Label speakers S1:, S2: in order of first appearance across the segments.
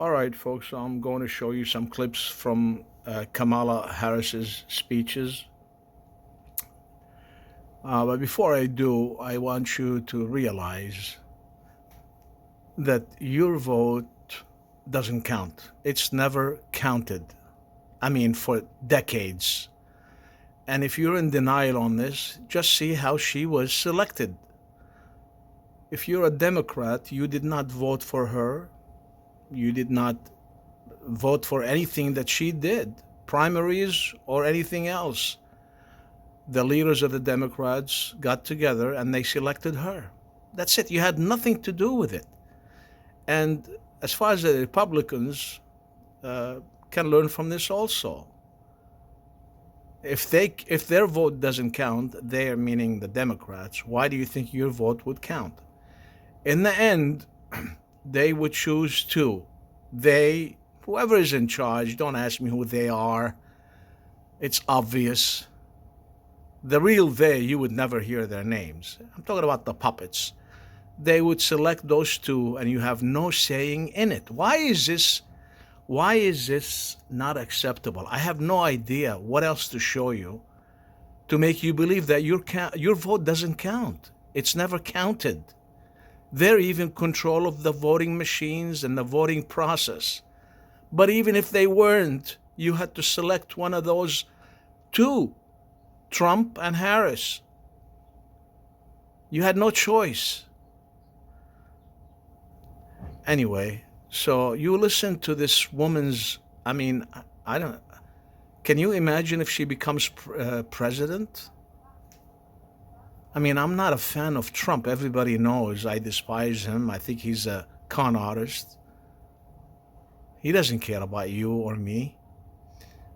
S1: All right, folks, so I'm going to show you some clips from Kamala Harris's speeches. But before I do, I want you to realize that your vote doesn't count. It's never counted. I mean, for decades. And if you're in denial on this, just see how she was selected. If you're a Democrat, you did not vote for her. You did not vote for anything that she did, primaries or anything else. The leaders of the Democrats got together and they selected her. That's it. You had nothing to do with it. And as far as the Republicans can learn from this also. If their vote doesn't count, they're meaning the Democrats, why do you think your vote would count? In the end, they would choose to. Whoever is in charge, don't ask me who they are. It's obvious. The real they, you would never hear their names. I'm talking about the puppets. They would select those two and you have no saying in it. Why is this not acceptable? I have no idea what else to show you to make you believe that your vote doesn't count. It's never counted. They're even in control of the voting machines and the voting process. But even if they weren't, you had to select one of those two, Trump and Harris. You had no choice. Anyway, so you listen to this woman's, I don't, can you imagine if she becomes president? I'm not a fan of Trump. Everybody knows I despise him. I think he's a con artist. He doesn't care about you or me.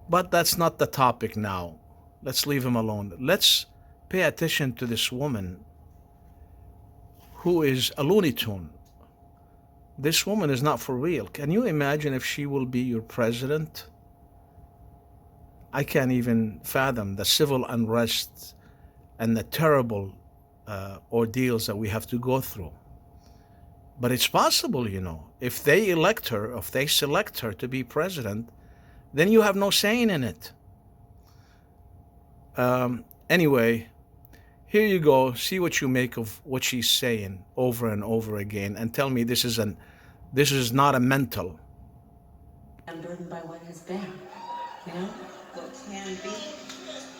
S1: But that's not the topic now. Let's leave him alone. Let's pay attention to this woman who is a Looney Tune. This woman is not for real. Can you imagine if she will be your president? I can't even fathom the civil unrest and the terrible ordeals that we have to go through. But it's possible, if they elect her, if they select her to be president, then you have no saying in it. Anyway, here you go. See what you make of what she's saying over and over again, and tell me this is not a mental.
S2: Unburdened by what has been, what can be,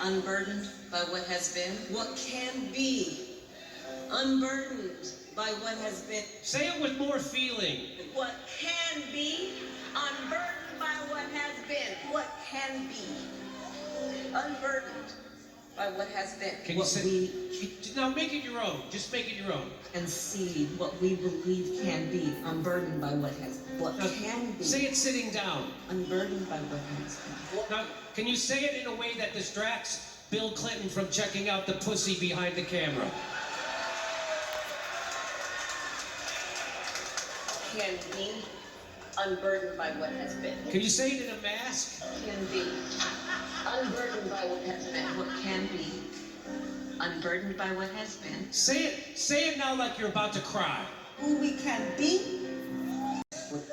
S2: unburdened by what has been, what can be, unburdened by what has been.
S3: Say it with more feeling.
S2: What can be, unburdened by what has been, what can be, unburdened by what has been.
S3: Can you say? Now make it your own. Just make it your own.
S2: And see what we believe can be, unburdened by what can be.
S3: Say it sitting down.
S2: Unburdened by what has been.
S3: Now, can you say it in a way that distracts Bill Clinton from checking out the pussy behind the camera?
S2: Can be, unburdened by what has been.
S3: Can you say it in a mask?
S2: Can be, unburdened by what has been. What can be, unburdened by what has been.
S3: Say it now like you're about to cry.
S2: Who we can be.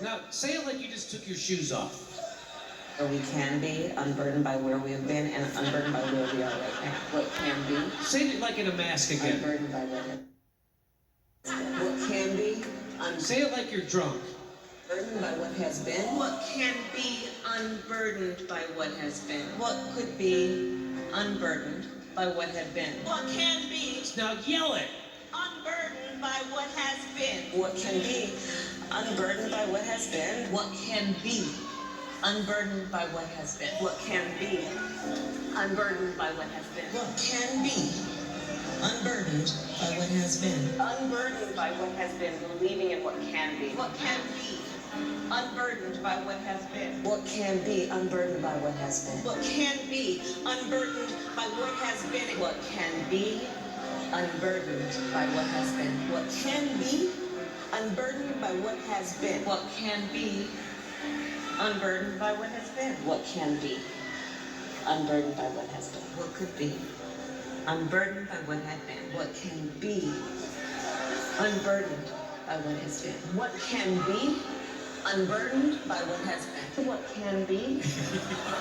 S3: Now, say it like you just took your shoes off.
S2: Or we can be, unburdened by where we have been, and unburdened by where we are right now. What can be.
S3: Say it like in a mask again.
S2: Unburdened by what has been. What can be.
S3: Say it like you're drunk.
S2: Unburdened by what has been. What can be unburdened by what has been? What could be unburdened by what had been? What can be
S3: Now yell it.
S2: unburdened by what has been? What can be unburdened by what has been? What can be unburdened by what has been? What can be unburdened by what has been? What can be unburdened by what has been? Unburdened by what has been, believing in what can be. What can be unburdened by what has been? What can be unburdened by what has been? What can be unburdened by what has been? What can be unburdened by what has been? What can be unburdened by what has been? What can be unburdened by what has been? What can be unburdened by what has been? What could be unburdened by what had been? What can be unburdened by what has been? What can be Unburdened by what has been. What can be.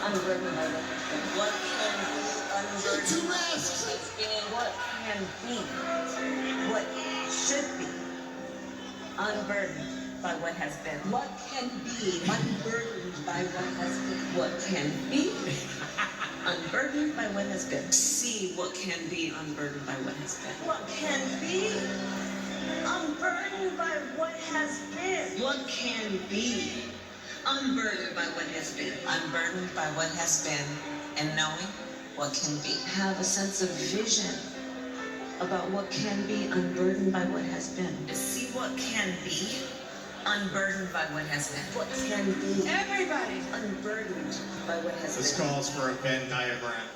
S2: Unburdened by what has been. What can be. Unburdened by what has been. What can be. What should be. Unburdened by what has been. What can be. Unburdened by what has been. What can be. Unburdened by what has been. See what can be unburdened by what has been. What can be. Unburdened by what has been. What can be. Unburdened by what has been. Unburdened by what has been. And knowing what can be. Have a sense of vision about what can be unburdened by what has been. See what can be unburdened by what has been. What can be. Everybody. Unburdened by what has been.
S4: This calls for a Venn diagram.